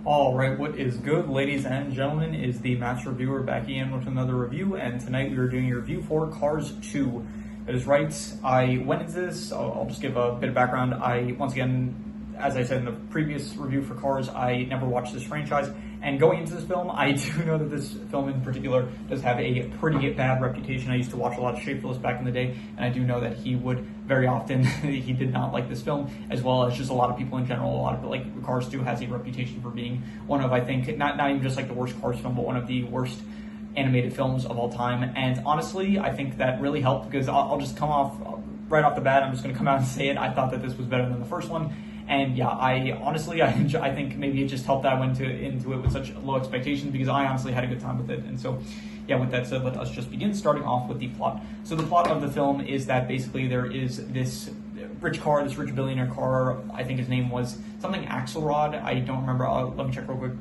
Alright, what is good, ladies and gentlemen, is the Themasr reviewer back again with another review, and tonight we are doing a review for Cars 2. That is right, I went into this, I'll just give a bit of background. Once again, as I said in the previous review for Cars, I never watched this franchise, and going into this film, I do know that this film in particular does have a pretty bad reputation. I used to watch a lot of Shapeless back in the day, and I do know that he would very often, he did not like this film, as well as just a lot of people in general. A lot of, like, Cars 2 has a reputation for being one of, I think, not even just like the worst Cars film, but one of the worst animated films of all time. And honestly, I think that really helped, because I'll just come off right off the bat, I'm just going to come out and say it. I thought that this was better than the first one. And yeah, I think maybe it just helped that I went into it with such low expectations, because I honestly had a good time with it. And so, yeah, with that said, let us just begin, starting off with the plot. So the plot of the film is that basically there is this rich billionaire car. I think his name was something Axelrod. I don't remember. Let me check real quick.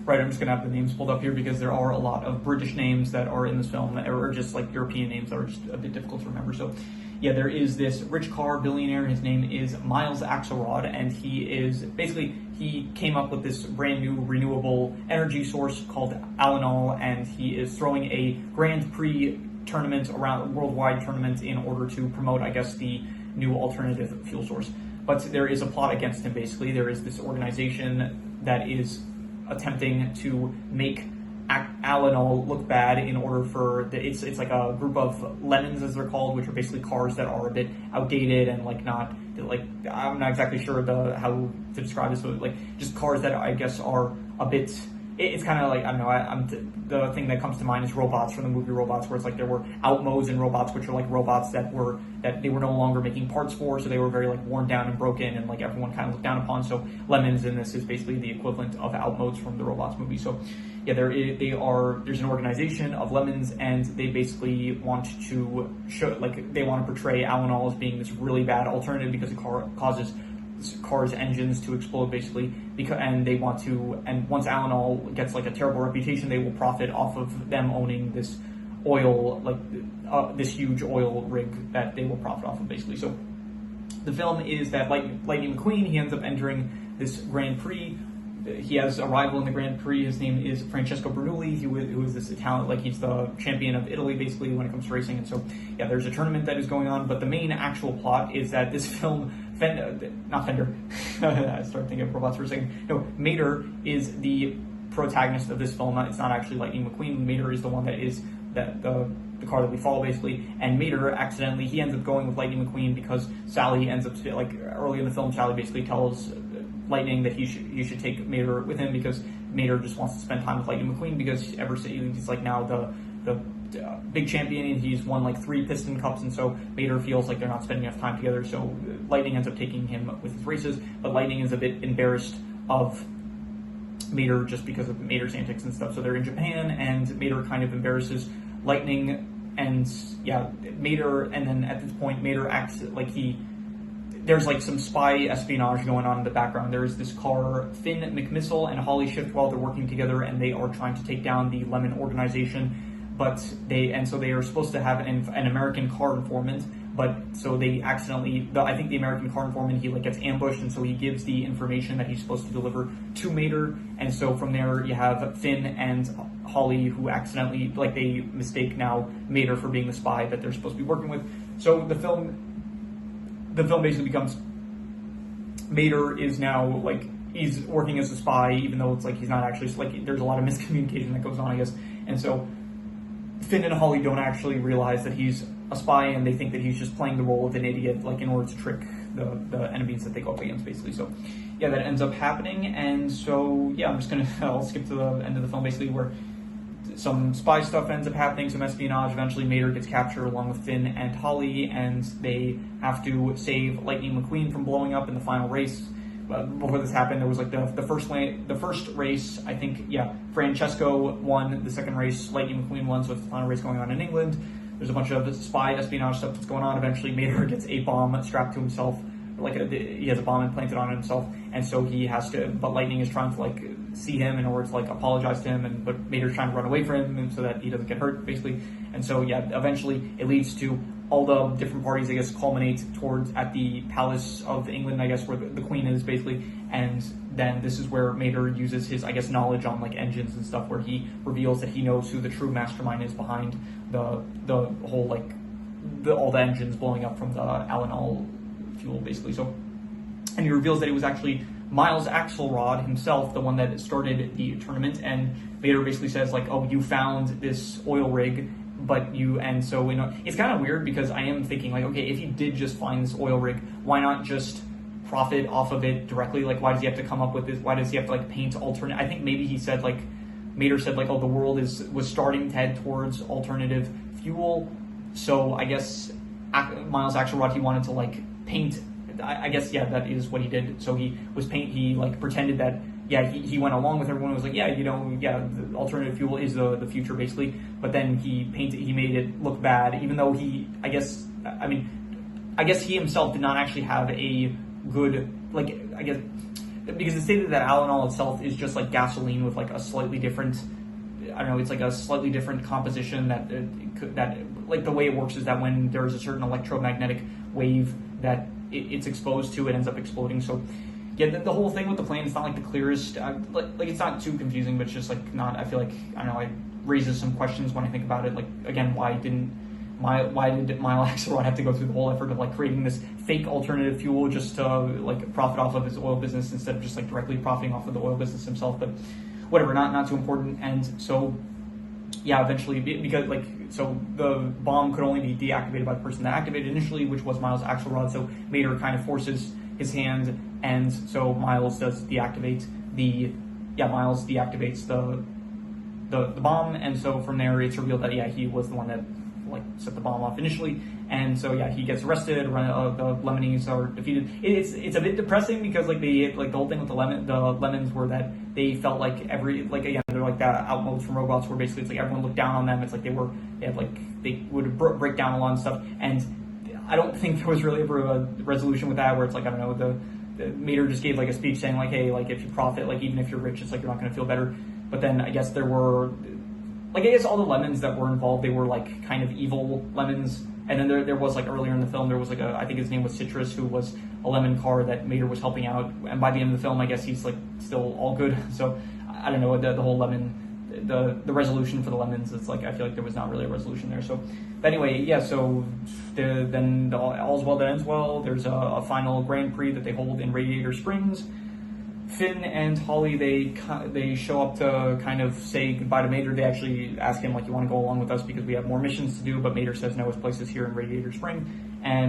Right, I'm just going to have the names pulled up here, because there are a lot of British names that are in this film, or just like European names that are just a bit difficult to remember. So yeah, there is this rich car billionaire. His name is Miles Axelrod, and he came up with this brand new renewable energy source called Alanol, and he is throwing a Grand Prix tournament, around worldwide tournament, in order to promote, I guess, the new alternative fuel source. But there is a plot against him. Basically, there is this organization that is attempting to make Alanol look bad in order for it's like a group of lemons, as they're called, which are basically cars that are a bit outdated and I'm not exactly sure how to describe this, but like just cars that I guess are a bit. It's kind of like, I don't know, the thing that comes to mind is Robots, from the movie Robots, where it's like there were outmodes in Robots, which are like robots that they were no longer making parts for, so they were very like worn down and broken, and like everyone kind of looked down upon. So Lemons in this is basically the equivalent of outmodes from the Robots movie. So yeah, there's an organization of lemons, and they basically want to they want to portray Alanol as being this really bad alternative, because it causes cars' engines to explode, basically, and once Alanol gets like a terrible reputation, they will profit off of them owning this oil, this huge oil rig that they will profit off of, basically. So the film is that Lightning McQueen, he ends up entering this Grand Prix. He has a rival in the Grand Prix. His name is Francesco Bernoulli, who is this Italian, he's the champion of Italy, basically, when it comes to racing. And so, yeah, there's a tournament that is going on, but the main actual plot is that this film, not Fender, I started thinking of Robots for a second. No, Mater is the protagonist of this film. It's not actually Lightning McQueen. Mater is the one that is the car that we follow, basically. And Mater accidentally, he ends up going with Lightning McQueen because Sally ends up, early in the film, Sally basically tells Lightning that he should take Mater with him, because Mater just wants to spend time with Lightning McQueen, because he's like now the big champion, and he's won like 3 Piston Cups, and so Mater feels like they're not spending enough time together. So Lightning ends up taking him with his races, but Lightning is a bit embarrassed of Mater just because of Mater's antics and stuff. So they're in Japan, and Mater kind of embarrasses Lightning, and yeah, Mater, and then at this point Mater acts like there's like some spy espionage going on in the background. There is this car, Finn McMissile and Holly Shiftwell, they're working together, and they are trying to take down the Lemon organization. So they are supposed to have an American car informant, but so they accidentally, I think the American car informant, he gets ambushed, and so he gives the information that he's supposed to deliver to Mater. And so from there you have Finn and Holly, who accidentally, they mistake now Mater for being the spy that they're supposed to be working with. So the film basically becomes, Mater is now he's working as a spy, even though it's he's not actually, there's a lot of miscommunication that goes on, I guess. And so Finn and Holly don't actually realize that he's a spy, and they think that he's just playing the role of an idiot, in order to trick the enemies that they go up against, basically. So yeah, that ends up happening. And so yeah, I'll skip to the end of the film, basically, where some spy stuff ends up happening, some espionage. Eventually Mater gets captured along with Finn and Holly, and they have to save Lightning McQueen from blowing up in the final race. But before this happened, there was the first race, I think, yeah, Francesco won. The second race, Lightning McQueen won, so it's the final race going on in England. There's a bunch of spy espionage stuff that's going on. Eventually Mater gets a bomb strapped to himself, he has a bomb implanted on himself, and so he has to, but Lightning is trying to see him in order to apologize to him, but Mater's trying to run away from him, and so that he doesn't get hurt, basically. And so yeah, eventually it leads to all the different parties, I guess, culminate towards at the Palace of England, I guess, where the Queen is, basically, and then this is where Mater uses his, I guess, knowledge on like engines and stuff, where he reveals that he knows who the true mastermind is behind the whole like all the engines blowing up from the Alanol fuel, basically. So, and he reveals that it was actually Miles Axelrod himself, the one that started the tournament. And Vader basically says like, "Oh, you found this oil rig, but you," and so it's kind of weird, because I am thinking like, okay, if he did just find this oil rig, why not just profit off of it directly? Like, why does he have to come up with this? Why does he have to like paint alternate? I think maybe he said like, Mater said like, oh, the world was starting to head towards alternative fuel. So I guess Miles Axelrod, he wanted to like paint. I guess, yeah, that is what he did. So he like pretended that, yeah, he went along with everyone. It was like, yeah, the alternative fuel is the future, basically. But then he made it look bad, even though I guess he himself did not actually have a good, like, I guess, because it stated that Alanol itself is just like gasoline with like a slightly different, I don't know, it's like a slightly different composition that like the way it works is that when there's a certain electromagnetic wave that it's exposed to, it ends up exploding. So yeah, the whole thing with the plane, it's not like the clearest, like it's not too confusing, but it's just like not, I feel like, I don't know, it raises some questions when I think about it. Like, again, why did Miles Axelrod have to go through the whole effort of like creating this fake alternative fuel just to like profit off of his oil business, instead of just like directly profiting off of the oil business himself? But whatever, not too important. And so yeah, eventually, because like, so the bomb could only be deactivated by the person that activated initially, which was Miles Axelrod. So Mater kind of forces his hand, and so Miles deactivates the bomb. And so from there, it's revealed that, yeah, he was the one that like set the bomb off initially. And so yeah, he gets arrested. The Lemonies are defeated. It's a bit depressing, because like the whole thing with the lemons were that they felt like again, they're like that outmodes from robots, where basically it's like everyone looked down on them. It's like they would break down a lot of stuff, and I don't think there was really ever a resolution with that, where it's like, I don't know, the Mater just gave like a speech saying like, hey, like if you profit, like even if you're rich, it's like you're not going to feel better. But then I guess there were, like, I guess all the lemons that were involved, they were like kind of evil lemons. And then there was like earlier in the film, there was like I think his name was Citrus, who was a lemon car that Mater was helping out. And by the end of the film, I guess he's like still all good. So I don't know, the whole lemon, the resolution for the lemons, it's like, I feel like there was not really a resolution there. So but anyway, yeah, so then all's well that ends well. There's a final Grand Prix that they hold in Radiator Springs. Finn and Holly, they show up to kind of say goodbye to Mater. They actually ask him, like, you want to go along with us because we have more missions to do, but Mater says no, his place is here in Radiator Spring.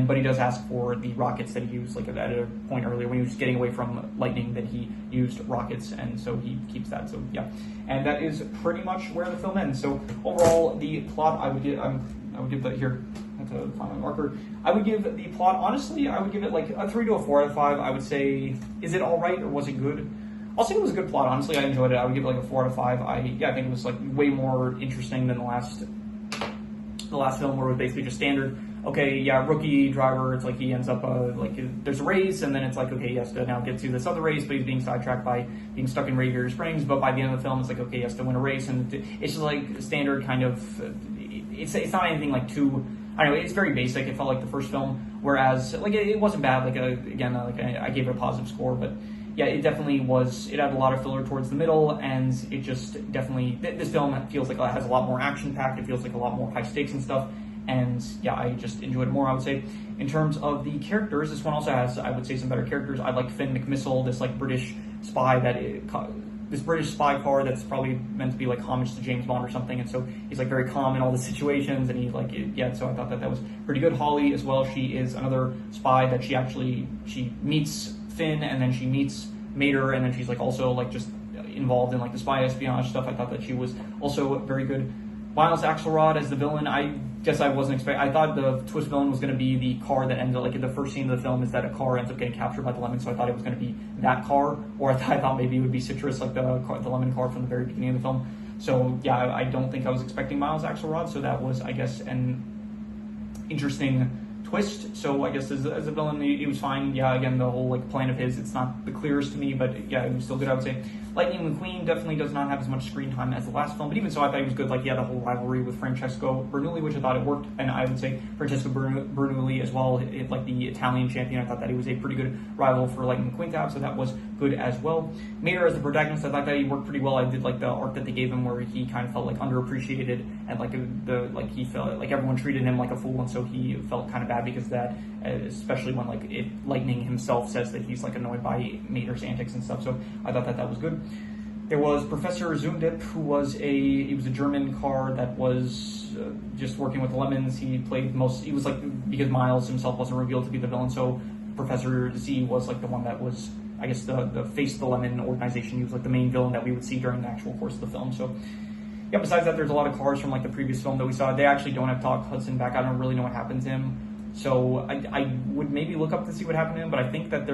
But he does ask for the rockets that he used, like at a point earlier when he was getting away from lightning, that he used rockets, and so he keeps that. So yeah, and that is pretty much where the film ends. So overall, the plot, I would give that here. That's a final marker. I would give the plot, honestly, I would give it like a 3 to a 4 out of 5. I would say, is it all right or was it good? I'll say it was a good plot. Honestly, I enjoyed it. I would give it like a 4 out of 5. I think it was like way more interesting than the last film, where it was basically just standard. Okay, yeah, rookie driver. It's like he ends up there's a race, and then it's like, okay, he has to now get to this other race, but he's being sidetracked by being stuck in Radiator Springs. But by the end of the film, it's like, okay, he has to win a race, and it's just like standard kind of. It's not anything like too. I don't know, it's very basic. It felt like the first film, whereas like it wasn't bad. Like I gave it a positive score, but yeah, it definitely was. It had a lot of filler towards the middle, and it just definitely, this film feels like it has a lot more action packed. It feels like a lot more high stakes and stuff, and yeah, I just enjoyed it more, I would say. In terms of the characters, this one also has, I would say, some better characters. I like Finn McMissile, this like British spy this British spy car that's probably meant to be like homage to James Bond or something, and so he's like very calm in all the situations, and so I thought that was pretty good. Holly as well, she is another spy that she meets Finn, and then she meets Mater, and then she's like also like just involved in like the spy espionage stuff. I thought that she was also very good. Miles Axelrod as the villain, I guess I wasn't expecting. I thought the twist villain was going to be the car that ended, like in the first scene of the film, is that a car ends up getting captured by the lemon. So I thought it was going to be that car, or I thought maybe it would be Citrus, like the lemon car from the very beginning of the film. So yeah, I don't think I was expecting Miles Axelrod. So that was, I guess, an interesting twist. So I guess as a villain, he was fine. Yeah, again, the whole like plan of his, it's not the clearest to me, but yeah, it was still good, I would say. Lightning McQueen definitely does not have as much screen time as the last film, but even so, I thought he was good. Like, he had the whole rivalry with Francesco Bernoulli, which I thought it worked, and I would say Francesco Bernoulli as well, like the Italian champion. I thought that he was a pretty good rival for Lightning McQueen to have, so that was good as well. Mater as the protagonist, I thought that he worked pretty well. I did like the arc that they gave him, where he kind of felt like underappreciated, and like he felt like everyone treated him like a fool, and so he felt kind of bad because of that, especially when like Lightning himself says that he's like annoyed by Mater's antics and stuff. So I thought that was good. There was Professor Zundip, who was a German car that was just working with lemons. He was like, because Miles himself wasn't revealed to be the villain, so Professor Z was like the one that was, I guess, the face of the lemon organization. He was like the main villain that we would see during the actual course of the film. So yeah, besides that, there's a lot of cars from like the previous film that we saw. They actually don't have Doc Hudson back. I don't really know what happened to him. So I would maybe look up to see what happened to him, but I think that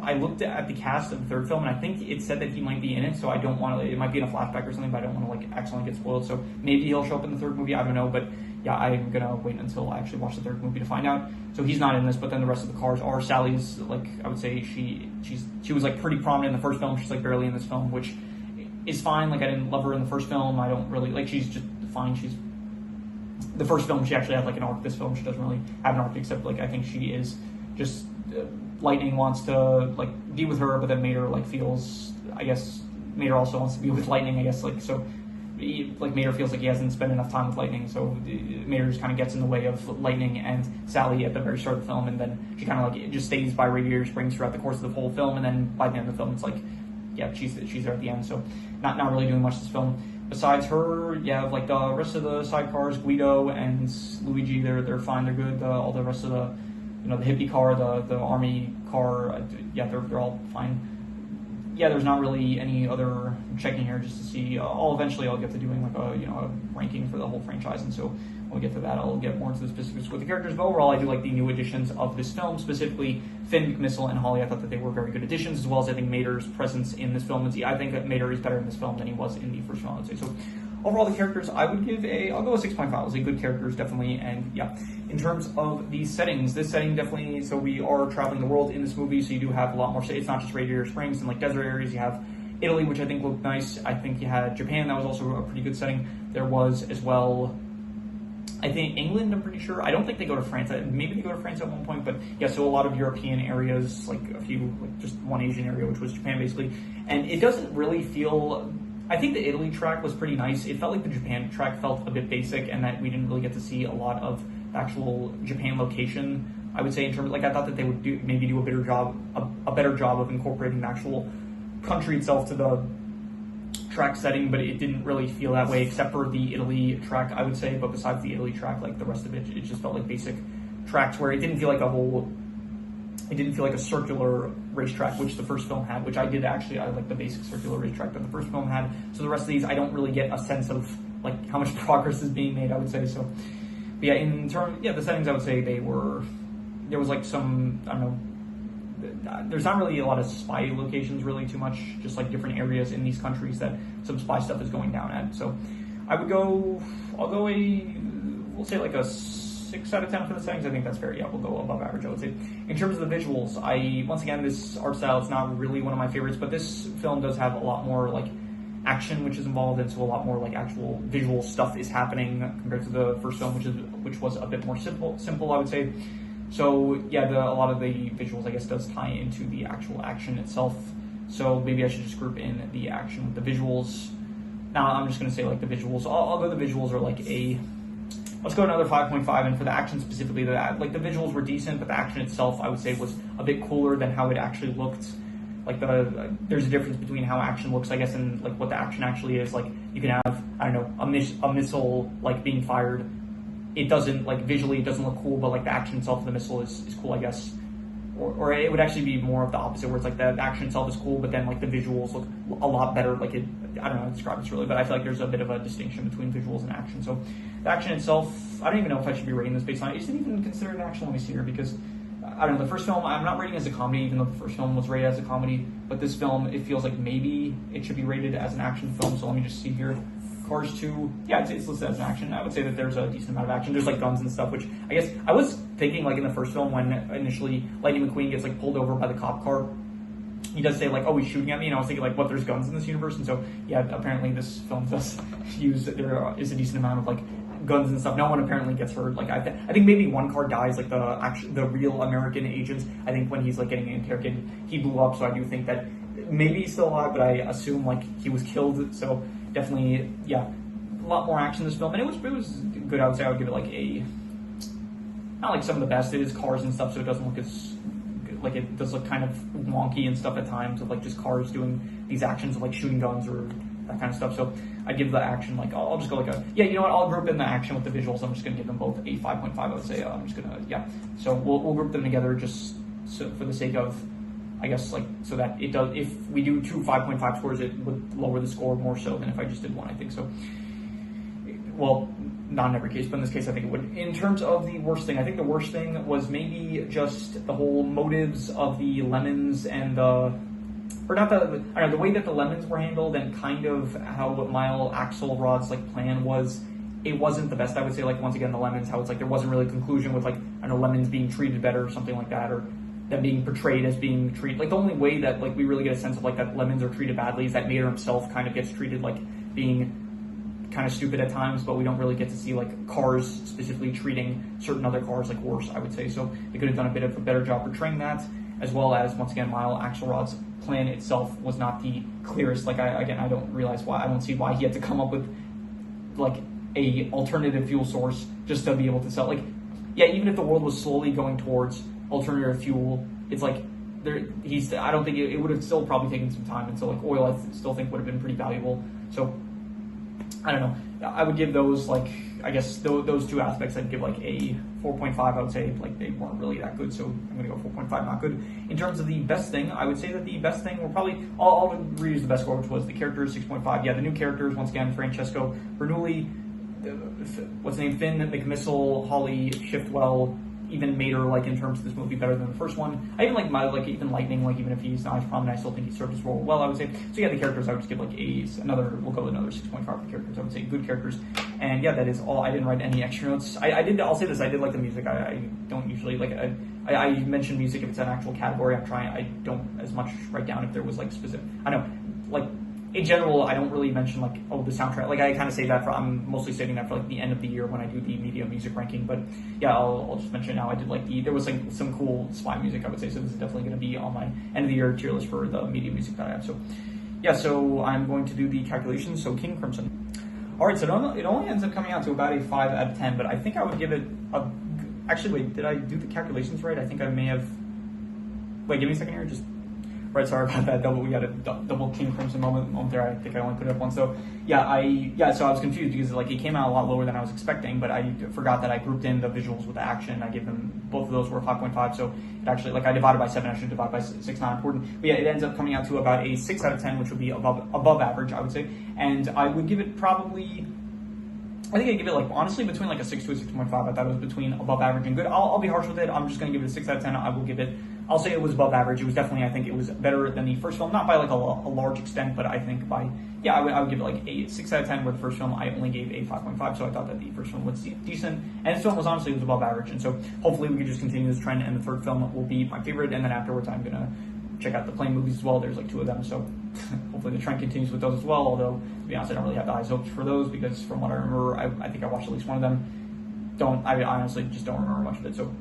I looked at the cast of the third film, and I think it said that he might be in it, so I don't want to, it might be in a flashback or something, but I don't want to like accidentally get spoiled, so maybe he'll show up in the third movie, I don't know, but yeah, I'm gonna wait until I actually watch the third movie to find out. So he's not in this, but then the rest of the cars are. Sally's, like, I would say she was like pretty prominent in the first film, she's like barely in this film, which is fine. Like, I didn't love her in the first film, I don't really, like, she's just fine. The first film, she actually had like an arc. This film, she doesn't really have an arc, except like I think she is just Lightning wants to like be with her, but then Mater like feels, I guess Mater also wants to be with Lightning, I guess, like, so like Mater feels like he hasn't spent enough time with Lightning, so Mater just kind of gets in the way of Lightning and Sally at the very start of the film, and then she kind of like just stays by Radiator Springs throughout the course of the whole film, and then by the end of the film, it's like, yeah, she's there at the end, so not really doing much this film. Besides her, you have like the rest of the sidecars, Guido and Luigi. They're fine. They're good. All the rest of the, the hippie car, the army car, yeah, they're all fine. Yeah, there's not really any other. I'm checking here just to see. Eventually I'll get to doing like a ranking for the whole franchise, and so when we get to that, I'll get more into the specifics with the characters. But overall, I do like the new additions of this film, specifically Finn, McMissile, and Holly. I thought that they were very good additions, as well as I think Mater's presence in this film. I think that Mater is better in this film than he was in the first film, I would say. So overall, the characters, I would give I'll go a 6.5. I'll say good characters, definitely. And yeah, in terms of the settings, this setting definitely, so we are traveling the world in this movie, so you do have a lot more, it's not just Radiator Springs and like desert areas. You have Italy, which I think looked nice. I think you had Japan, that was also a pretty good setting. There was as well, I think England, I'm pretty sure. I don't think they go to France. Maybe they go to France at one point, but yeah, so a lot of European areas, like a few, like just one Asian area, which was Japan basically. And it doesn't really feel, I think the Italy track was pretty nice. It felt like the Japan track felt a bit basic, and that we didn't really get to see a lot of actual Japan location, I would say, in terms of, like, I thought that they would do a better job of incorporating the actual country itself to the track setting, but it didn't really feel that way, except for the Italy track, I would say. But besides the Italy track, like the rest of it just felt like basic tracks, where it didn't feel like a circular racetrack, which the first film had, which I like the basic circular racetrack that the first film had. So the rest of these, I don't really get a sense of like how much progress is being made, I would say. So but yeah, the settings, I would say there was like some, I don't know, there's not really a lot of spy locations really too much, just like different areas in these countries that some spy stuff is going down at. So we'll say like a 6 out of 10 for the settings. I think that's fair. Yeah, we'll go above average, I would say. In terms of the visuals, once again, this art style, it's not really one of my favorites, but this film does have a lot more like action which is involved, and so a lot more like actual visual stuff is happening compared to the first film, which was a bit more simple, I would say. So yeah, a lot of the visuals, I guess, does tie into the actual action itself. So maybe I should just group in the action with the visuals. Now I'm just going to say like the visuals. I'll go the visuals are like let's go another 5.5. And for the action specifically, the visuals were decent, but the action itself, I would say, was a bit cooler than how it actually looked. Like there's a difference between how action looks, I guess, and like what the action actually is. Like you can have, I don't know, a missile like being fired. It doesn't, like, visually it doesn't look cool, but like the action itself of the missile is cool, I guess. Or it would actually be more of the opposite, where it's like the action itself is cool, but then like the visuals look a lot better. Like I don't know how to describe this really, but I feel like there's a bit of a distinction between visuals and action. So the action itself, I don't even know if I should be rating this based on it. Is it even considered an action? Let me see here, because I don't know, the first film, I'm not rating it as a comedy, even though the first film was rated as a comedy, but this film, it feels like maybe it should be rated as an action film. So let me just see here. Cars 2, yeah, it's listed as an action. I would say that there's a decent amount of action. There's like guns and stuff, which I guess I was thinking like in the first film when initially Lightning McQueen gets like pulled over by the cop car. He does say like, "Oh, he's shooting at me," and I was thinking like, "What? There's guns in this universe?" And so yeah, apparently this film does use there is a decent amount of like guns and stuff. No one apparently gets hurt. Like I think maybe one car dies, like the real American agents. I think when he's like getting interrogated, he blew up. So I do think that maybe he's still alive, but I assume like he was killed. So definitely, yeah, a lot more action in this film, and it was good. I would say I would give it like a not like some of the best. It is cars and stuff, so it doesn't look as like it does look kind of wonky and stuff at times of like just cars doing these actions of like shooting guns or that kind of stuff. So I'd give the action like I'll just go like a yeah, you know what, I'll group in the action with the visuals. I'm just gonna give them both a 5.5. I would say I'm just gonna yeah. So we'll group them together just so for the sake of I guess like so that it does. If we do two 5.5 scores, it would lower the score more so than if I just did one. I think so. Well, not in every case, but in this case, I think it would. In terms of the worst thing, I think the worst thing was maybe just the whole motives of the lemons and the, or not the, I don't know, the way that the lemons were handled and kind of how Mile Axelrod's like plan was. It wasn't the best. I would say like once again the lemons, how it's like there wasn't really a conclusion with like I don't know lemons being treated better or something like that, or them being portrayed as being treated like the only way that like we really get a sense of like that lemons are treated badly is that Mater himself kind of gets treated like being kind of stupid at times, but we don't really get to see like cars specifically treating certain other cars like worse, I would say. So they could have done a bit of a better job portraying that, as well as once again Mile Axelrod's plan itself was not the clearest. Like I don't see why he had to come up with like a alternative fuel source just to be able to sell. Like yeah, even if the world was slowly going towards alternative fuel, it's like I don't think it would have still probably taken some time, and so like oil I still think would have been pretty valuable. So I don't know. I would give those like I guess those two aspects I'd give like a 4.5. I would say like they weren't really that good, so I'm gonna go 4.5, not good. In terms of the best thing, I would say that the best thing will probably I'll reuse the best score, which was the characters 6.5. Yeah, the new characters once again: Francesco Bernoulli, what's the name, Finn McMissile, Holly Shiftwell. Even Mater, like in terms of this movie, better than the first one. I even like even Lightning, like even if he's not as prominent, I still think he served his role well, I would say. So yeah, the characters I would just give like we'll go with another 6.5 for the characters. I would say good characters. And yeah, that is all. I didn't write any extra notes. I'll say this, I did like the music. I don't usually like I mention music if it's an actual category. I don't as much write down if there was like specific. I know, like in general, I don't really mention like, oh, the soundtrack. Like I kind of say that I'm mostly saving that for like the end of the year when I do the media music ranking. But yeah, I'll just mention now. I did like there was like some cool spy music, I would say. So this is definitely going to be on my end of the year tier list for the media music that I have. So yeah, so I'm going to do the calculations. So King Crimson. All right, so it only ends up coming out to about a 5 out of 10, but I think I would give it a. Actually, wait, did I do the calculations right? I think I may have. Wait, give me a second here. Just. Right, sorry about that. We got a double King Crimson moment there. I think I only put it up once. So so I was confused because like it came out a lot lower than I was expecting, but I forgot that I grouped in the visuals with the action. I gave them both of those were 5.5. So it actually like I divided by 7. I should divide by 6. Not important. But yeah, it ends up coming out to about a 6 out of 10, which would be above average, I would say. And I would give it probably. I think I'd give it like honestly between like a 6 to a 6.5. I thought it was between above average and good. I'll be harsh with it. I'm just gonna give it a 6 out of 10. I will give it. I'll say it was above average. It was definitely, I think it was better than the first film, not by like a large extent, but I think I would give it like a 6 out of 10, where the first film I only gave a 5.5, so I thought that the first film was decent, and this film was honestly above average, and so hopefully we can just continue this trend, and the third film will be my favorite, and then afterwards I'm gonna check out the plane movies as well. There's like 2 of them, so hopefully the trend continues with those as well, although to be honest I don't really have the highest hopes for those, because from what I remember, I think I watched at least one of them. I honestly just don't remember much of it, so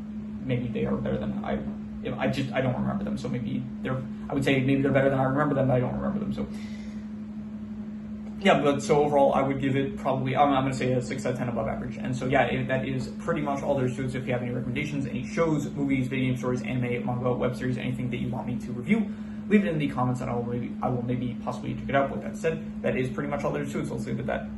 maybe they are better than I don't remember them, so I would say maybe they're better than I remember them, but I don't remember them, so yeah, but so overall I would give it probably, I'm going to say a 6 out of 10 above average, and so yeah, that is pretty much all there is to it. So if you have any recommendations, any shows, movies, video game stories, anime, manga, web series, anything that you want me to review, leave it in the comments and I will maybe possibly check it out. With that said, that is pretty much all there is to it, so let's leave it at that.